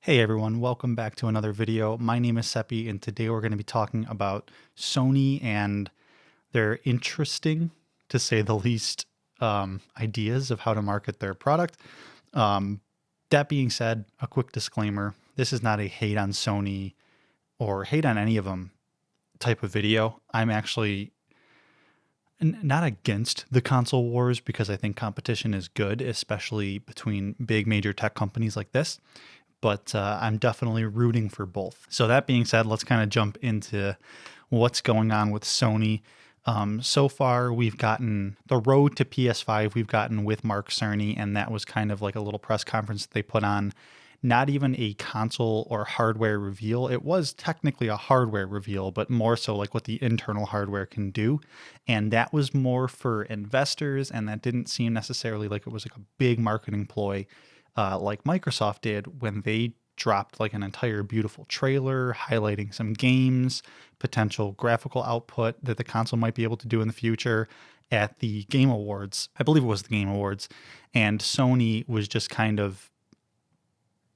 Hey everyone, welcome back to another video. My name is Seppi, and today we're going to be talking about Sony and their interesting, to say the least, ideas of how to market their product. That being said, a quick disclaimer, this is not a hate on Sony or hate on any of them type of video. I'm actually not against the console wars because I think competition is good, especially between big major tech companies like this. But I'm definitely rooting for both. So that being said, let's kind of jump into what's going on with Sony. So far, we've gotten the road to PS5, we've gotten with Mark Cerny, and that was kind of like a little press conference that they put on. Not even a console or hardware reveal. It was technically a hardware reveal, but more so like what the internal hardware can do. And that was more for investors, and that didn't seem necessarily like it was like a big marketing ploy. Like Microsoft did when they dropped like an entire beautiful trailer highlighting some games, potential graphical output that the console might be able to do in the future at the Game Awards. I believe it was the Game Awards. And Sony was just kind of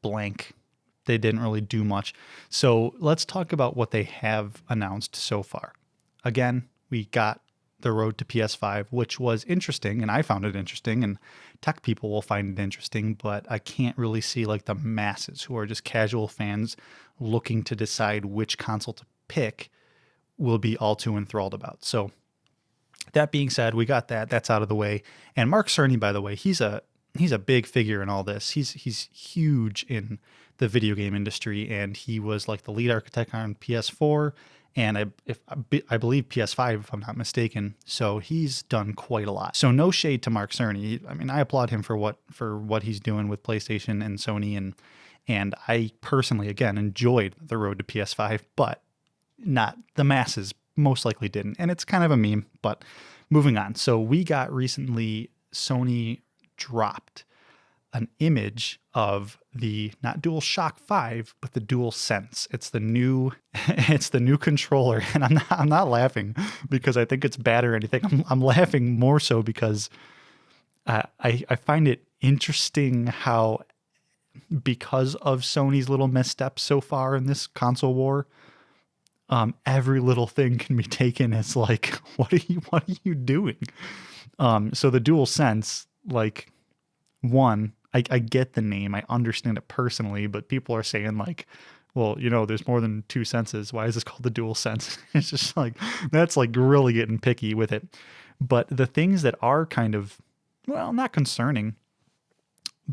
blank. They didn't really do much. So let's talk about what they have announced so far. Again, we got the road to PS5, which was interesting, and I found it interesting, and tech people will find it interesting, but I can't really see like the masses who are just casual fans looking to decide which console to pick will be all too enthralled about. So that being said, we got that. That's out of the way. And Mark Cerny, by the way, he's a big figure in all this. He's huge in the video game industry, and he was like the lead architect on PS4. And I believe PS5, if I'm not mistaken. So he's done quite a lot. So no shade to Mark Cerny. I mean, I applaud him for what he's doing with PlayStation and Sony, and I personally, again, enjoyed the road to PS5, but not the masses most likely didn't. And it's kind of a meme, but moving on. So we got recently, Sony dropped an image of the not DualShock 5, but the DualSense. It's the new controller, and I'm not laughing because I think it's bad or anything. I'm laughing more so because I find it interesting how, because of Sony's little missteps so far in this console war, every little thing can be taken as like, what are you doing? So the DualSense, like, one, I get the name, I understand it personally, but people are saying like, well, there's more than two senses. Why is this called the DualSense? It's just like, that's like really getting picky with it. But the things that are kind of, well, not concerning,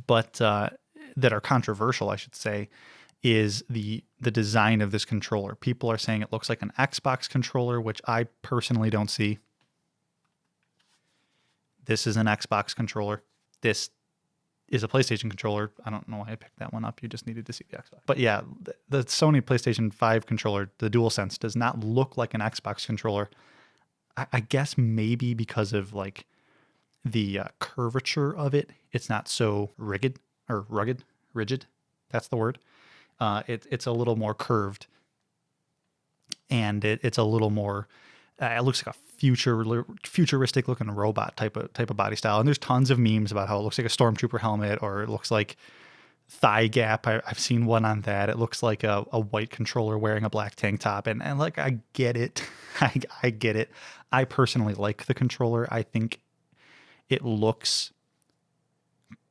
but that are controversial, I should say, is the design of this controller. People are saying it looks like an Xbox controller, which I personally don't see. This is an Xbox controller. This is a PlayStation controller. I don't know why I picked that one up. You just needed to see the Xbox. But yeah, the Sony PlayStation 5 controller, the DualSense, does not look like an Xbox controller. I guess maybe because of like the curvature of it. It's not so rigid. That's the word. It's a little more curved, and it's a little more. It looks like a futuristic looking robot type of body style. And there's tons of memes about how it looks like a stormtrooper helmet, or it looks like thigh gap. I've seen one on that. It looks like a white controller wearing a black tank top. And like, I get it. I get it. I personally like the controller. I think it looks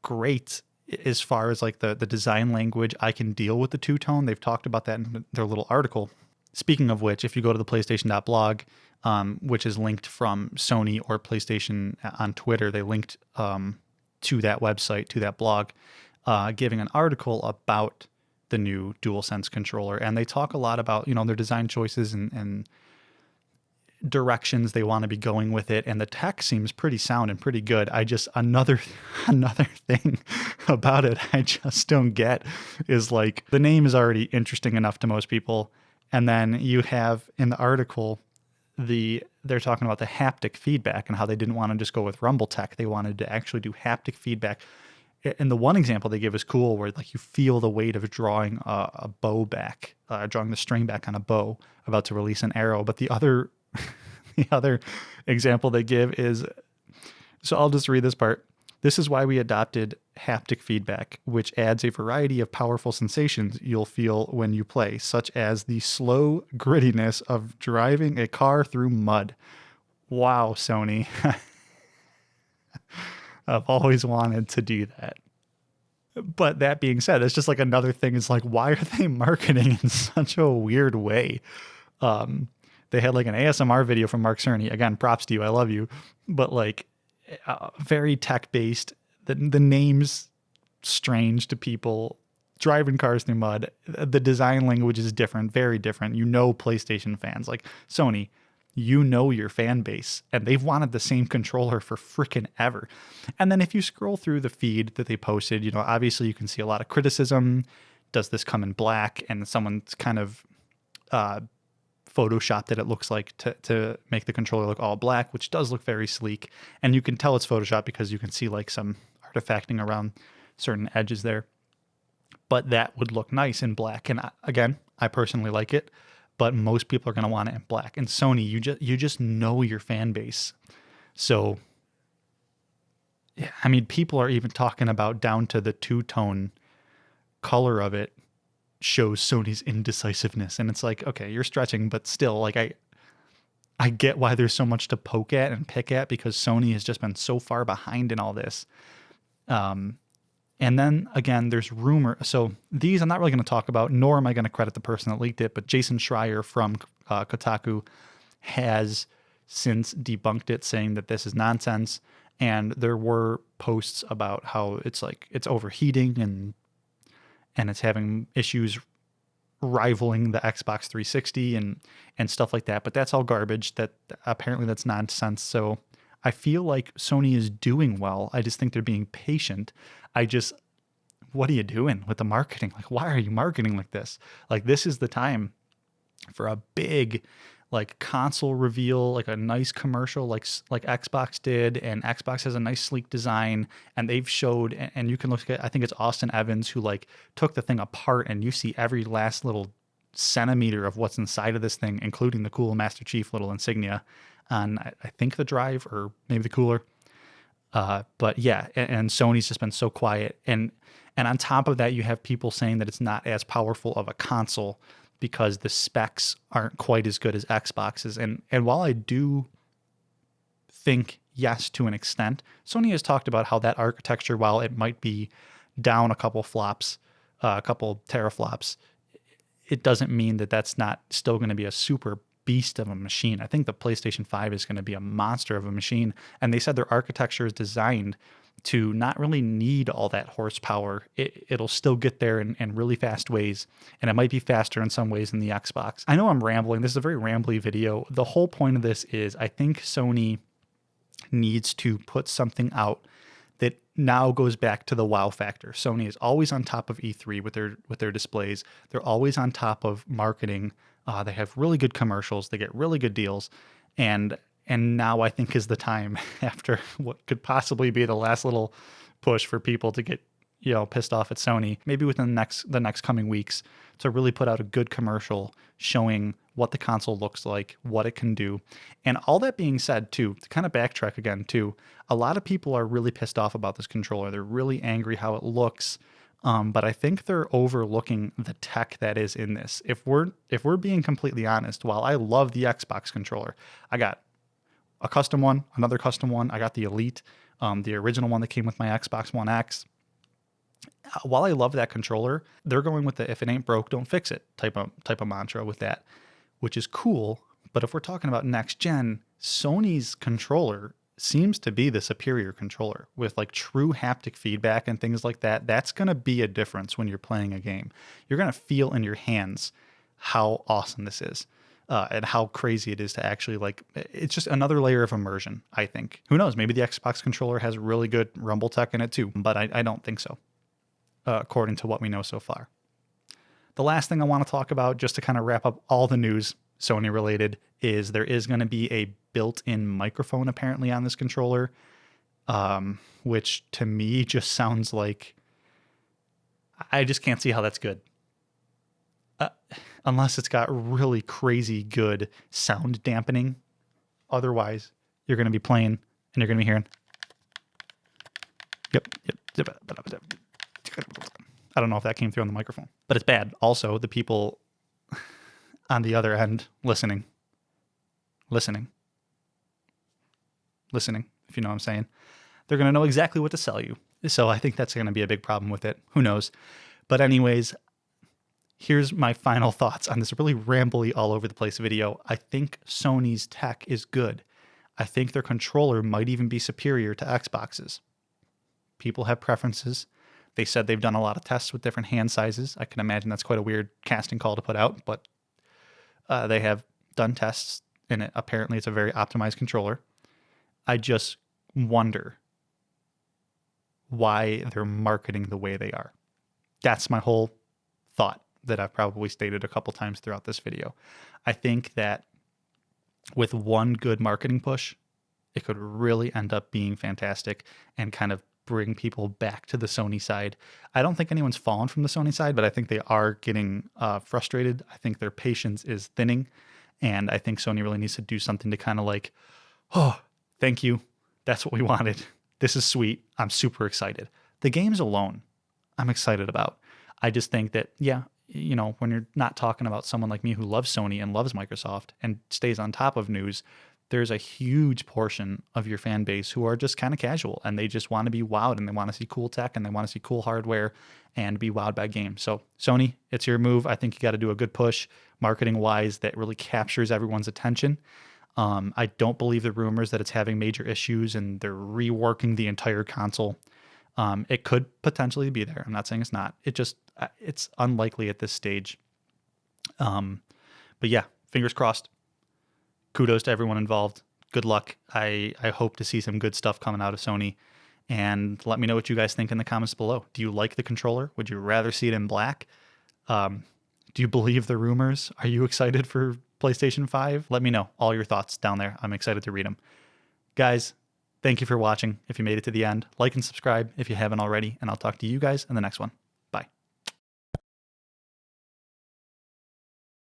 great as far as like the design language. I can deal with the two-tone. They've talked about that in their little article. Speaking of which, if you go to the PlayStation.blog, which is linked from Sony or PlayStation on Twitter, they linked to that website, to that blog, giving an article about the new DualSense controller. And they talk a lot about, their design choices and directions they want to be going with it. And the tech seems pretty sound and pretty good. I just, another thing about it I just don't get is like, the name is already interesting enough to most people. And then you have in the article, they're talking about the haptic feedback and how they didn't want to just go with rumble tech. They wanted to actually do haptic feedback. And the one example they give is cool, where like you feel the weight of drawing a bow back, drawing the string back on a bow about to release an arrow. But the other example they give is, so I'll just read this part. This is why we adopted haptic feedback, which adds a variety of powerful sensations you'll feel when you play, such as the slow grittiness of driving a car through mud. Wow, Sony. I've always wanted to do that. But that being said, it's just like another thing is like, why are they marketing in such a weird way? They had like an ASMR video from Mark Cerny. Again, props to you. I love you. But like very tech based. The name's strange to people. Driving cars through mud. The design language is different, very different. You know, PlayStation fans like Sony, you know your fan base, and they've wanted the same controller for freaking ever. And then if you scroll through the feed that they posted, you know, obviously you can see a lot of criticism. Does this come in black? And someone's kind of photoshopped it looks like to make the controller look all black, which does look very sleek. And you can tell it's Photoshop because you can see like some artifacting around certain edges there. But that would look nice in black. And again, I personally like it. But most people are going to want it in black. And Sony, you just know your fan base. So, yeah, I mean, people are even talking about down to the two-tone color of it shows Sony's indecisiveness. And it's like, okay, you're stretching, but still, like I get why there's so much to poke at and pick at because Sony has just been so far behind in all this. And then again, there's rumor. So these I'm not really going to talk about, nor am I going to credit the person that leaked it. But Jason Schreier from Kotaku has since debunked it, saying that this is nonsense. And there were posts about how it's like it's overheating and it's having issues rivaling the Xbox 360 and stuff like that. But that's all garbage. That apparently that's nonsense. So I feel like Sony is doing well. I just think they're being patient. What are you doing with the marketing? Like, why are you marketing like this? Like, this is the time for a big, like, console reveal, like a nice commercial, like Xbox did, and Xbox has a nice sleek design, and they've showed, and you can look at, I think it's Austin Evans who like took the thing apart, and you see every last little centimeter of what's inside of this thing, including the cool Master Chief little insignia on, I think the drive or maybe the cooler. But yeah, and Sony's just been so quiet. And on top of that, you have people saying that it's not as powerful of a console because the specs aren't quite as good as Xbox's. And while I do think yes, to an extent, Sony has talked about how that architecture, while it might be down a couple flops, a couple teraflops, it doesn't mean that that's not still going to be a super beast of a machine. I think the PlayStation 5 is going to be a monster of a machine. And they said their architecture is designed to not really need all that horsepower. It'll still get there in really fast ways. And it might be faster in some ways than the Xbox. I know I'm rambling. This is a very rambly video. The whole point of this is I think Sony needs to put something out that now goes back to the wow factor. Sony is always on top of E3 with their displays. They're always on top of marketing. They have really good commercials. They get really good deals. And now I think is the time after what could possibly be the last little push for people to get, pissed off at Sony, maybe within the next coming weeks, to really put out a good commercial showing what the console looks like, what it can do. And all that being said, too, to kind of backtrack again, too, a lot of people are really pissed off about this controller. They're really angry how it looks. But I think they're overlooking the tech that is in this. If we're being completely honest, while I love the Xbox controller, I got a custom one, another custom one. I got the Elite, the original one that came with my Xbox One X. While I love that controller, they're going with the "if it ain't broke, don't fix it" type of mantra with that, which is cool. But if we're talking about next gen, Sony's controller seems to be the superior controller with like true haptic feedback and things like that. That's going to be a difference when you're playing a game. You're going to feel in your hands how awesome this is and how crazy it is to actually it's just another layer of immersion, I think. Who knows? Maybe the Xbox controller has really good rumble tech in it too, but I don't think so, according to what we know so far. The last thing I want to talk about, just to kind of wrap up all the news Sony related, is there is going to be a built-in microphone apparently on this controller, which to me just sounds like, I just can't see how that's good. Unless it's got really crazy good sound dampening. Otherwise, you're going to be playing and you're going to be hearing. Yep. I don't know if that came through on the microphone, but it's bad. Also, the people on the other end listening, if you know what I'm saying, they're going to know exactly what to sell you. So I think that's going to be a big problem with it. Who knows? But anyways, here's my final thoughts on this really rambly all over the place video. I think Sony's tech is good. I think their controller might even be superior to Xbox's. People have preferences. They said they've done a lot of tests with different hand sizes. I can imagine that's quite a weird casting call to put out, but they have done tests, and apparently it's a very optimized controller. I just wonder why they're marketing the way they are. That's my whole thought that I've probably stated a couple times throughout this video. I think that with one good marketing push, it could really end up being fantastic and kind of bring people back to the Sony side. I don't think anyone's fallen from the Sony side, but I think they are getting frustrated. I think their patience is thinning, and I think Sony really needs to do something to kind of like, oh, thank you. That's what we wanted. This is sweet. I'm super excited. The games alone, I'm excited about. I just think that, yeah, you know, when you're not talking about someone like me who loves Sony and loves Microsoft and stays on top of news, there's a huge portion of your fan base who are just kind of casual and they just want to be wowed and they want to see cool tech and they want to see cool hardware and be wowed by games. So Sony, it's your move. I think you got to do a good push marketing wise that really captures everyone's attention. I don't believe the rumors that it's having major issues and they're reworking the entire console. It could potentially be there. I'm not saying it's not. It's unlikely at this stage. But yeah, fingers crossed. Kudos to everyone involved. Good luck. I hope to see some good stuff coming out of Sony. And let me know what you guys think in the comments below. Do you like the controller? Would you rather see it in black? Do you believe the rumors? Are you excited for PlayStation 5? Let me know all your thoughts down there. I'm excited to read them. Guys, thank you for watching. If you made it to the end, like and subscribe if you haven't already, and I'll talk to you guys in the next one.